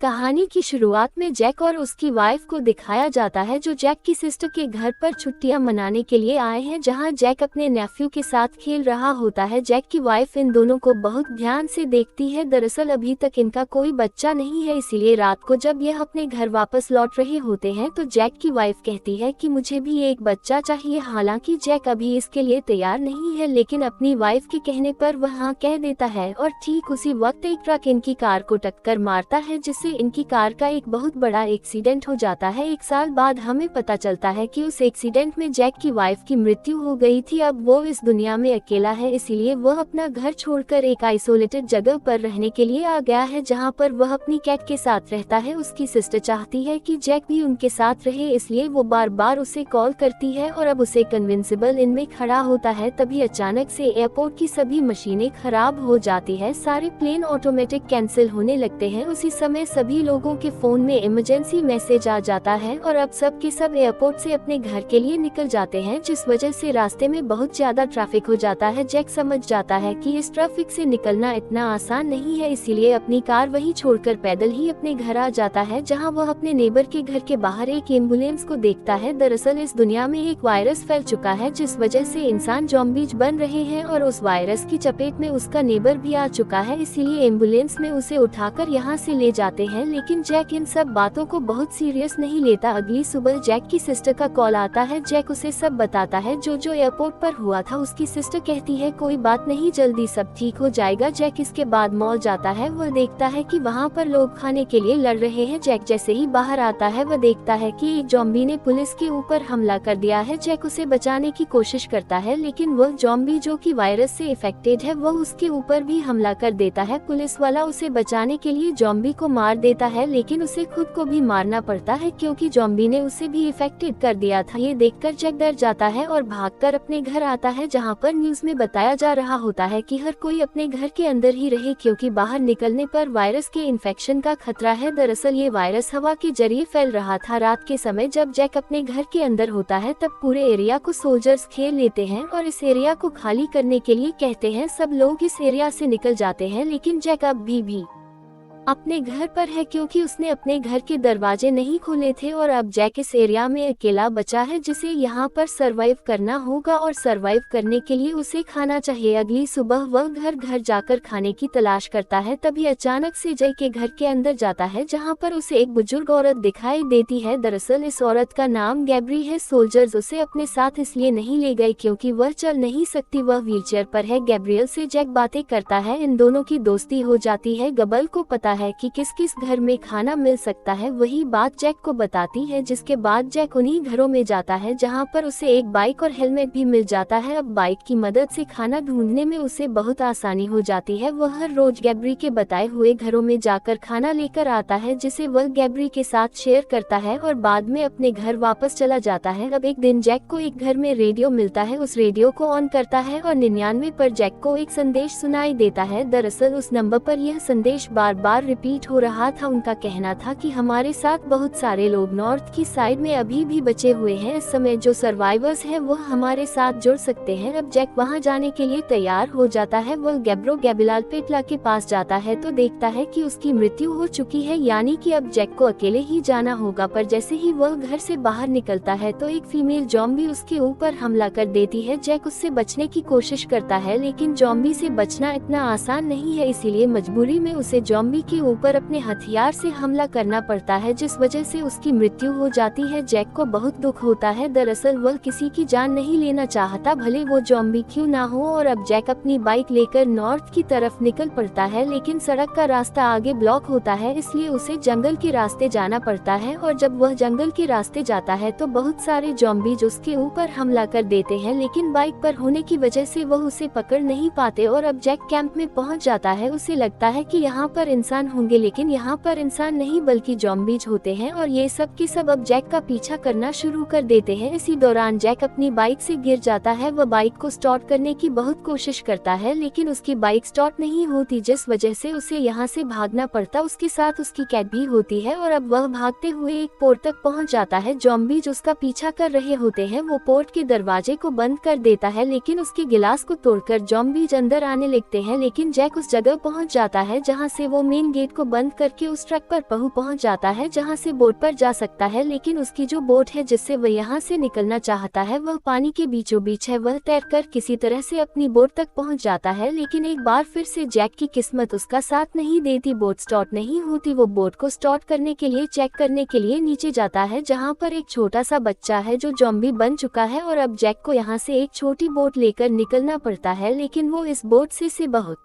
कहानी की शुरुआत में जैक और उसकी वाइफ को दिखाया जाता है जो जैक की सिस्टर के घर पर छुट्टियां मनाने के लिए आए हैं, जहां जैक अपने नेफ्यू के साथ खेल रहा होता है। जैक की वाइफ इन दोनों को बहुत ध्यान से देखती है। दरअसल अभी तक इनका कोई बच्चा नहीं है, इसीलिए रात को जब यह अपने घर वापस लौट रहे होते हैं तो जैक की वाइफ कहती है कि मुझे भी एक बच्चा चाहिए। हालांकि जैक अभी इसके लिए तैयार नहीं है, लेकिन अपनी वाइफ के कहने पर वह हाँ कह देता है और ठीक उसी वक्त एक ट्रक इनकी कार को टक्कर मारता है, जिससे इनकी कार का एक बहुत बड़ा एक्सीडेंट हो जाता है। 1 साल बाद हमें पता चलता है कि उस एक्सीडेंट में जैक की वाइफ की मृत्यु हो गई थी। अब वो इस दुनिया में अकेला है, इसीलिए वह अपना घर छोड़कर एक आइसोलेटेड जगह पर रहने के लिए आ गया है, जहां पर वह अपनी कैट के साथ रहता है। उसकी सिस्टर चाहती है कि जैक भी उनके साथ रहे, इसलिए वो बार बार उसे कॉल करती है और अब उसे कन्विंसिबल इनमें खड़ा होता है। तभी अचानक से एयरपोर्ट की सभी मशीनें खराब हो जाती है, सारे प्लेन ऑटोमेटिक कैंसिल होने लगते हैं। उसी समय सभी लोगों के फोन में इमरजेंसी मैसेज आ जाता है और अब सब के सब एयरपोर्ट से अपने घर के लिए निकल जाते हैं, जिस वजह से रास्ते में बहुत ज्यादा ट्रैफिक हो जाता है। जैक समझ जाता है कि इस ट्रैफिक से निकलना इतना आसान नहीं है, इसीलिए अपनी कार वहीं छोड़कर पैदल ही अपने घर आ जाता है, जहां वह अपने नेबर के घर के बाहर एक एम्बुलेंस को देखता है। दरअसल इस दुनिया में एक वायरस फैल चुका है, जिस वजह से इंसान ज़ॉम्बीज बन रहे हैं और उस वायरस की चपेट में उसका नेबर भी आ चुका है, इसीलिए एम्बुलेंस में उसे उठाकर यहाँ से ले जाते हैं। लेकिन जैक इन सब बातों को बहुत सीरियस नहीं लेता। अगली सुबह जैक की सिस्टर का कॉल आता है। जैक उसे सब बताता है जो एयरपोर्ट पर हुआ था। उसकी सिस्टर कहती है कोई बात नहीं, जल्दी सब ठीक हो जाएगा। जैक इसके बाद मॉल जाता है। वह देखता है कि वहाँ पर लोग खाने के लिए लड़ रहे हैं। जैक जैसे ही बाहर आता है वह देखता है कि एक ज़ॉम्बी ने पुलिस के ऊपर हमला कर दिया है। जैक उसे बचाने की कोशिश करता है, लेकिन वह ज़ॉम्बी जो कि वायरस से इफेक्टेड है वह उसके ऊपर भी हमला कर देता है। पुलिस वाला उसे बचाने के लिए ज़ॉम्बी को मार देता है, लेकिन उसे खुद को भी मारना पड़ता है क्योंकि ज़ॉम्बी ने उसे भी इफेक्टेड कर दिया था। ये देखकर जैक डर जाता है और भागकर अपने घर आता है, जहां पर न्यूज में बताया जा रहा होता है कि हर कोई अपने घर के अंदर ही रहे क्योंकि बाहर निकलने पर वायरस के इन्फेक्शन का खतरा है। दरअसल ये वायरस हवा के जरिए फैल रहा था। रात के समय जब जैक अपने घर के अंदर होता है तब पूरे एरिया को सोल्जर्स घेर लेते हैं और इस एरिया को खाली करने के लिए कहते हैं। सब लोग इस एरिया से निकल जाते हैं, लेकिन जैक अब भी अपने घर पर है क्योंकि उसने अपने घर के दरवाजे नहीं खोले थे और अब जैक इस एरिया में अकेला बचा है, जिसे यहाँ पर सरवाइव करना होगा और सरवाइव करने के लिए उसे खाना चाहिए। अगली सुबह वह घर घर जाकर खाने की तलाश करता है। तभी अचानक से जैक के घर के अंदर जाता है, जहाँ पर उसे एक बुजुर्ग औरत दिखाई देती है। दरअसल इस औरत का नाम गैब्री है। सोल्जर्स उसे अपने साथ इसलिए नहीं ले गए क्योंकि वह चल नहीं सकती, वह व्हीलचेयर पर है। गैब्रियल से जैक बातें करता है, इन दोनों की दोस्ती हो जाती है। गबल को पता है कि किस किस घर में खाना मिल सकता है, वही बात जैक को बताती है, जिसके बाद जैक उन्हीं घरों में जाता है जहां पर उसे एक बाइक और हेलमेट भी मिल जाता है। अब बाइक की मदद से खाना ढूंढने में उसे बहुत आसानी हो जाती है। वह हर रोज गैब्री के बताए हुए घरों में जाकर खाना लेकर आता है, जिसे वह गैब्री के साथ शेयर करता है और बाद में अपने घर वापस चला जाता है। अब एक दिन जैक को एक घर में रेडियो मिलता है, उस रेडियो को ऑन करता है और 99 पर जैक को एक संदेश सुनाई देता है। दरअसल उस नंबर पर यह संदेश बार बार रिपीट हो रहा था। उनका कहना था कि हमारे साथ बहुत सारे लोग नॉर्थ की साइड में अभी भी बचे हुए हैं, इस समय जो सर्वाइवर्स हैं वो हमारे साथ जुड़ सकते हैं। अब जैक वहां जाने के लिए तैयार हो जाता है। वह गैब्रो गैबिलाल पेटला के पास जाता है तो देखता है कि उसकी मृत्यु हो चुकी है, यानी कि अब जैक को अकेले ही जाना होगा। पर जैसे ही वह घर से बाहर निकलता है तो एक फीमेल ज़ॉम्बी उसके ऊपर हमला कर देती है। जैक उससे बचने की कोशिश करता है, लेकिन ज़ॉम्बी से बचना इतना आसान नहीं है, इसीलिए मजबूरी में उसे ज़ॉम्बी के ऊपर अपने हथियार से हमला करना पड़ता है, जिस वजह से उसकी मृत्यु हो जाती है। जैक को बहुत दुख होता है। दरअसल वह किसी की जान नहीं लेना चाहता, भले वो ज़ॉम्बी क्यों ना हो। और अब जैक अपनी बाइक लेकर नॉर्थ की तरफ निकल पड़ता है, लेकिन सड़क का रास्ता आगे ब्लॉक होता है, इसलिए उसे जंगल के रास्ते जाना पड़ता है। और जब वह जंगल के रास्ते जाता है तो बहुत सारे ज़ॉम्बीज उसके ऊपर हमला कर देते हैं, लेकिन बाइक पर होने की वजह से वह उसे पकड़ नहीं पाते। और अब जैक कैंप में पहुंच जाता है। उसे लगता है कि यहाँ पर इंसान होंगे, लेकिन यहाँ पर इंसान नहीं बल्कि ज़ॉम्बीज होते हैं और ये सब के सब अब जैक का पीछा करना शुरू कर देते हैं। इसी दौरान जैक अपनी बाइक से गिर जाता है। वह बाइक को स्टार्ट करने की बहुत कोशिश करता है, लेकिन उसकी बाइक स्टार्ट नहीं होती, जिस वजह से उसे यहाँ से भागना पड़ता। उसके साथ उसकी कैट भी होती है और अब वह भागते हुए एक पोर्ट तक पहुँच जाता है। ज़ॉम्बीज उसका पीछा कर रहे होते हैं। वो पोर्ट के दरवाजे को बंद कर देता है, लेकिन उसके गिलास को तोड़कर ज़ॉम्बीज अंदर आने लगते हैं। लेकिन जैक उस जगह पहुँच जाता है जहाँ से वो मेन मेन गेट को बंद करके उस ट्रक पर पहुंच जाता है जहां से बोट पर जा सकता है, लेकिन उसकी जो बोट है जिससे वह यहाँ से निकलना चाहता है वह पानी के बीचों बीच है। वह तैरकर किसी तरह से अपनी बोट तक पहुंच जाता है, लेकिन एक बार फिर से जैक की किस्मत उसका साथ नहीं देती। बोट स्टार्ट नहीं होती। वो बोट को स्टार्ट करने के लिए चेक करने के लिए नीचे जाता है जहाँ पर एक छोटा सा बच्चा है जो ज़ॉम्बी बन चुका है और अब जैक को यहाँ से एक छोटी बोट लेकर निकलना पड़ता है, लेकिन वो इस बोट से बहुत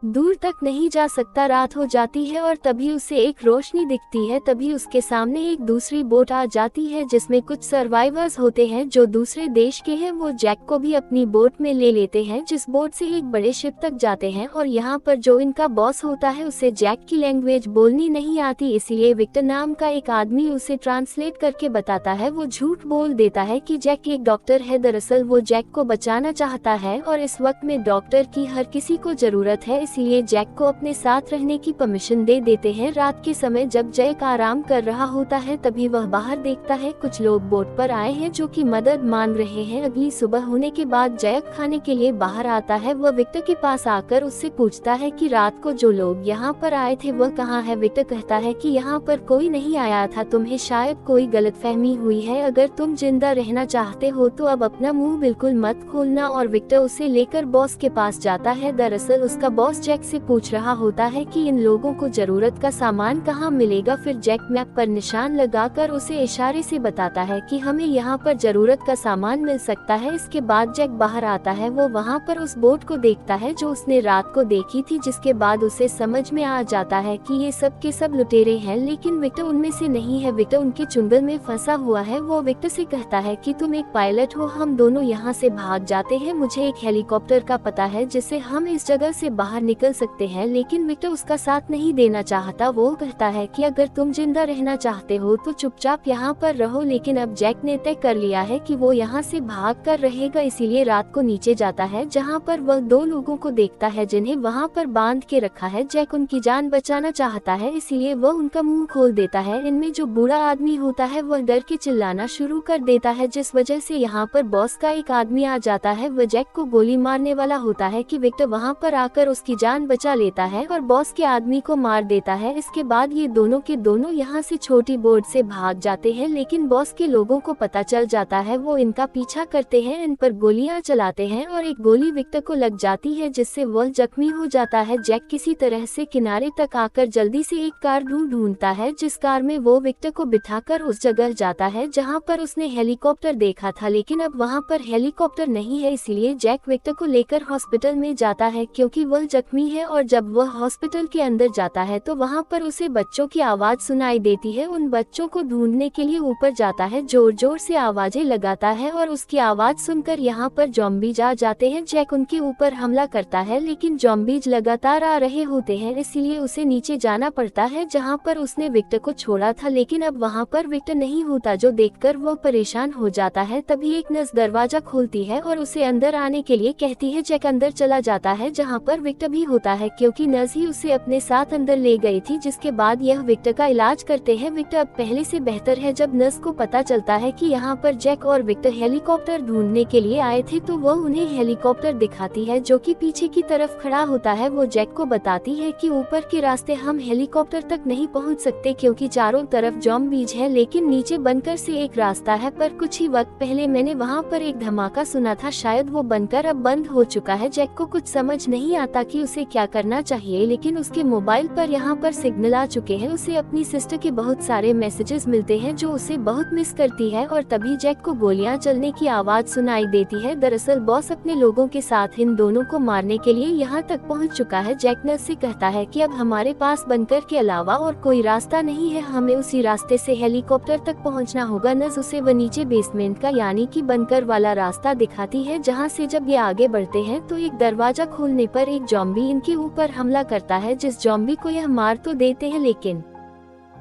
दूर तक नहीं जा सकता। रात हो जाती है और तभी उसे एक रोशनी दिखती है। तभी उसके सामने एक दूसरी बोट आ जाती है जिसमें कुछ सर्वाइवर्स होते हैं जो दूसरे देश के हैं। वो जैक को भी अपनी बोट में ले लेते हैं, जिस बोट से एक बड़े शिप तक जाते हैं और यहाँ पर जो इनका बॉस होता है उसे जैक की लैंग्वेज बोलनी नहीं आती, इसलिए विक्टर नाम का एक आदमी उसे ट्रांसलेट करके बताता है। वो झूठ बोल देता है कि जैक एक डॉक्टर है। दरअसल वो जैक को बचाना चाहता है और इस वक्त में डॉक्टर की हर किसी को जरूरत है, इसलिए जैक को अपने साथ रहने की परमिशन दे देते हैं। रात के समय जब जैक आराम कर रहा होता है तभी वह बाहर देखता है कुछ लोग बोट पर आए हैं जो कि मदद मांग रहे हैं। अगली सुबह होने के बाद जैक खाने के लिए बाहर आता है। वह विक्टर के पास आकर उससे पूछता है कि रात को जो लोग यहाँ पर आए थे वह कहाँ है। विक्टर कहता है कि यहाँ पर कोई नहीं आया था, तुम्हें शायद कोई गलतफहमी हुई है। अगर तुम जिंदा रहना चाहते हो तो अब अपना मुंह बिल्कुल मत खोलना। और विक्टर उसे लेकर बॉस के पास जाता है। दरअसल उसका बॉस जैक से पूछ रहा होता है कि इन लोगों को जरूरत का सामान कहाँ मिलेगा। फिर जैक मैप पर निशान लगाकर उसे इशारे से बताता है कि हमें यहाँ पर जरूरत का सामान मिल सकता है। इसके बाद जैक बाहर आता है। वो वहाँ पर उस बोट को देखता है जो उसने रात को देखी थी, जिसके बाद उसे समझ में आ जाता है कि ये सब के सब लुटेरे हैं, लेकिन विक्टर उनमें से नहीं है। विक्टर उनके चुंगल में फंसा हुआ है। वो विक्टर से कहता है कि तुम एक पायलट हो, हम दोनों यहाँ से भाग जाते हैं। मुझे एक हेलीकॉप्टर का पता है जिससे हम इस जगह से बाहर निकल सकते हैं, लेकिन विक्टर उसका साथ नहीं देना चाहता। वो कहता है कि अगर तुम जिंदा रहना चाहते हो तो चुपचाप यहाँ पर रहो, लेकिन अब जैक ने तय कर लिया है कि वो यहाँ से भाग कर रहेगा, इसीलिए रात को नीचे जाता है जहाँ पर वह दो लोगों को देखता है जिन्हें वहाँ पर बांध के रखा है। जैक उनकी जान बचाना चाहता है, इसलिए वह उनका मुंह खोल देता है। इनमें जो बूढ़ा आदमी होता है वह डर के चिल्लाना शुरू कर देता है, जिस वजह से यहाँ पर बॉस का एक आदमी आ जाता है। वह जैक को गोली मारने वाला होता है कि विक्टर वहाँ पर आकर उसकी जान बचा लेता है और बॉस के आदमी को मार देता है। इसके बाद ये दोनों के दोनों यहाँ से छोटी बोट से भाग जाते हैं, लेकिन बॉस के लोगों को पता चल जाता है। वो इनका पीछा करते हैं, इन पर गोलियां चलाते हैं और एक गोली विक्टर को लग जाती है जिससे वह जख्मी हो जाता है। जैक किसी तरह से किनारे तक आकर जल्दी से एक कार ढूंढता है, जिस कार में वो विक्टर को बिठाकर उस जगह जाता है जहाँ पर उसने हेलीकॉप्टर देखा था, लेकिन अब वहाँ पर हेलीकॉप्टर नहीं है, इसलिए जैक विक्टर को लेकर हॉस्पिटल में जाता है क्योंकि वह जख्मी है। और जब वह हॉस्पिटल के अंदर जाता है तो वहाँ पर उसे बच्चों की आवाज सुनाई देती है। उन बच्चों को ढूंढने के लिए ऊपर जाता है, जोर जोर से आवाजें लगाता है और उसकी आवाज सुनकर यहाँ पर ज़ॉम्बीज आ जाते हैं। जैक उनके ऊपर हमला करता है, लेकिन ज़ॉम्बीज लगातार आ रहे होते हैं, इसलिए उसे नीचे जाना पड़ता है जहाँ पर उसने विक्टर को छोड़ा था, लेकिन अब वहाँ पर विक्टर नहीं होता, जो देखकर वह परेशान हो जाता है। तभी एक नर्स दरवाजा खोलती है और उसे अंदर आने के लिए कहती है। जैक अंदर चला जाता है जहाँ पर विक्टर भी होता है, क्योंकि नर्स ही उसे अपने साथ अंदर ले गई थी, जिसके बाद यह विक्टर का इलाज करते हैं। विक्टर अब पहले से बेहतर है। जब नर्स को पता चलता है कि यहाँ पर जैक और विक्टर हेलीकॉप्टर ढूंढने के लिए आए थे तो वह उन्हें हेलीकॉप्टर दिखाती है जो कि पीछे की तरफ खड़ा होता है। वो जैक को बताती है कि ऊपर के रास्ते हम हेलीकॉप्टर तक नहीं पहुँच सकते क्योंकि चारों तरफ ज़ॉम्बीज है, लेकिन नीचे बनकर से एक रास्ता है। पर कुछ ही वक्त पहले मैंने वहाँ पर एक धमाका सुना था, शायद वो बनकर अब बंद हो चुका है। जैक को कुछ समझ नहीं आता कि उसे क्या करना चाहिए, लेकिन उसके मोबाइल पर यहाँ पर सिग्नल आ चुके हैं। उसे अपनी सिस्टर के बहुत सारे मैसेजेस मिलते हैं जो उसे बहुत मिस करती है और तभी जैक को गोलियां चलने की आवाज सुनाई देती है। दरअसल बॉस अपने लोगों के साथ इन दोनों को मारने के लिए यहाँ तक पहुँच चुका है। जैक नर्स से कहता है कि अब हमारे पास बंकर के अलावा और कोई रास्ता नहीं है, हमें उसी रास्ते से हेलीकॉप्टर तक पहुँचना होगा। नर्स उसे वो नीचे बेसमेंट का यानी कि बंकर वाला रास्ता दिखाती है, जहाँ से जब ये आगे बढ़ते हैं तो एक दरवाजा खोलने पर एक ज़ॉम्बी इनके ऊपर हमला करता है, जिस ज़ॉम्बी को यह मार तो देते हैं, लेकिन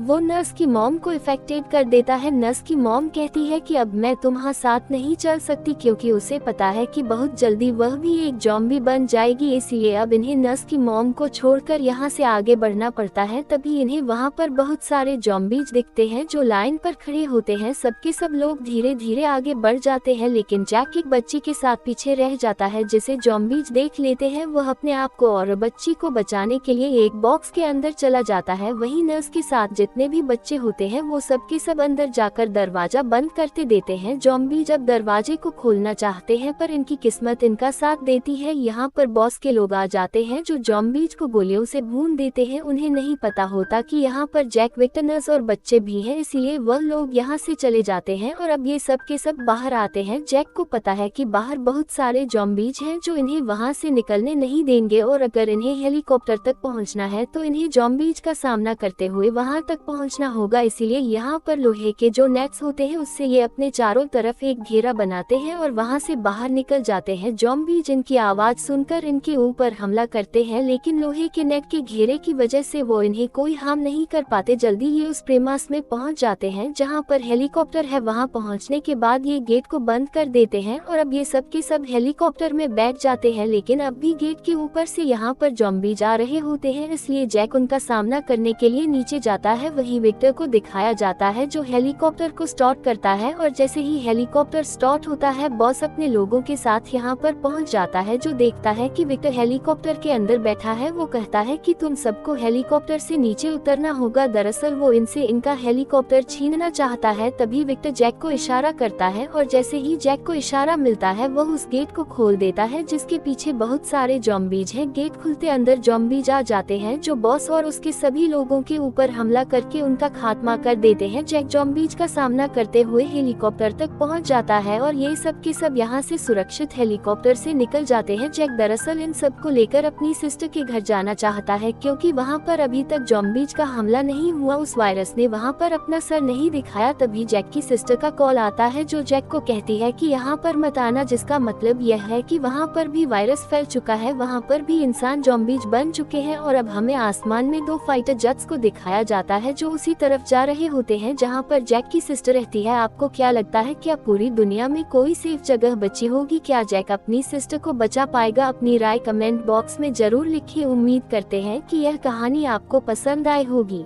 वो नर्स की मॉम को इफेक्टेड कर देता है। नर्स की मॉम कहती है कि अब मैं तुम्हारे साथ नहीं चल सकती, क्योंकि उसे पता है कि बहुत जल्दी वह भी एक ज़ॉम्बी बन जाएगी, इसलिए अब इन्हें नर्स की मॉम को छोड़कर यहाँ से आगे बढ़ना पड़ता है। तभी इन्हें वहाँ पर बहुत सारे ज़ॉम्बीज दिखते हैं जो लाइन पर खड़े होते हैं। सबके सब लोग धीरे धीरे आगे बढ़ जाते हैं, लेकिन जैक एक बच्ची के साथ पीछे रह जाता है जिसे ज़ॉम्बीज देख लेते हैं। वह अपने आप को और बच्ची को बचाने के लिए एक बॉक्स के अंदर चला जाता है। वहीं नर्स के साथ जितने भी बच्चे होते हैं वो सबके सब अंदर जाकर दरवाजा बंद करते देते हैं। ज़ॉम्बी जब दरवाजे को खोलना चाहते हैं पर इनकी किस्मत इनका साथ देती है। यहाँ पर बॉस के लोग आ जाते हैं जो ज़ॉम्बीज को गोलियों से भून देते हैं। उन्हें नहीं पता होता कि यहाँ पर जैक, विक्टर, नर्स और बच्चे भी हैं, इसलिए वह लोग यहाँ से चले जाते हैं और अब ये सब के सब बाहर आते हैं। जैक को पता है कि बाहर बहुत सारे ज़ॉम्बीज हैं जो इन्हें वहाँ से निकलने नहीं देंगे और अगर इन्हें हेलीकॉप्टर तक पहुँचना है तो इन्हें ज़ॉम्बीज का सामना करते हुए वहाँ तक पहुँचना होगा। इसीलिए यहाँ पर लोहे के जो नेट्स होते हैं उससे ये अपने चारों तरफ एक घेरा बनाते हैं और वहाँ से बाहर निकल जाते हैं। ज़ॉम्बी जिनकी आवाज सुनकर इनके ऊपर हमला करते हैं, लेकिन लोहे के नेट के घेरे की वजह से वो इन्हें कोई हार्म नहीं कर पाते। जल्दी ये उस प्रेमास में पहुँच जाते हैं जहाँ पर हेलीकॉप्टर है। वहाँ पहुँचने के बाद ये गेट को बंद कर देते हैं और अब ये सब के सब हेलीकॉप्टर में बैठ जाते हैं, लेकिन अब भी गेट के ऊपर से यहाँ पर ज़ॉम्बी जा रहे होते हैं, इसलिए जैक उनका सामना करने के लिए नीचे जाता है। वही विक्टर को दिखाया जाता है जो हेलीकॉप्टर को स्टार्ट करता है और जैसे ही हेलीकॉप्टर स्टार्ट होता है बॉस अपने लोगों के साथ यहाँ पर पहुँच जाता है। जो देखता है कि विक्टर हेलीकॉप्टर के अंदर बैठा है वो कहता है कि तुम सबको हेलीकॉप्टर से नीचे उतरना होगा। दरअसल वो इनसे इनका हेलीकॉप्टर छीनना चाहता है। तभी विक्टर जैक को इशारा करता है और जैसे ही जैक को इशारा मिलता है वह उस गेट को खोल देता है जिसके पीछे बहुत सारे ज़ॉम्बीज हैं। गेट खुलते अंदर ज़ॉम्बीज आ जाते हैं जो बॉस और उसके सभी लोगों के ऊपर हमला करके उनका खात्मा कर देते हैं। जैक ज़ॉम्बीज का सामना करते हुए हेलीकॉप्टर तक पहुंच जाता है और ये सब के सब यहाँ से सुरक्षित हेलीकॉप्टर से निकल जाते हैं। जैक दरअसल इन सब को लेकर अपनी सिस्टर के घर जाना चाहता है क्योंकि वहाँ पर अभी तक ज़ॉम्बीज का हमला नहीं हुआ, उस वायरस ने वहाँ पर अपना सर नहीं दिखाया। तभी जैक की सिस्टर का कॉल आता है जो जैक को कहती है कि यहाँ पर मत आना, जिसका मतलब यह है कि वहाँ पर भी वायरस फैल चुका है, वहाँ पर भी इंसान ज़ॉम्बीज बन चुके हैं। और अब हमें आसमान में 2 फाइटर जेट्स को दिखाया जाता है जो उसी तरफ जा रहे होते हैं जहाँ पर जैक की सिस्टर रहती है। आपको क्या लगता है, क्या पूरी दुनिया में कोई सेफ जगह बची होगी? क्या जैक अपनी सिस्टर को बचा पाएगा? अपनी राय कमेंट बॉक्स में जरूर लिखिए। उम्मीद करते हैं कि यह कहानी आपको पसंद आई होगी।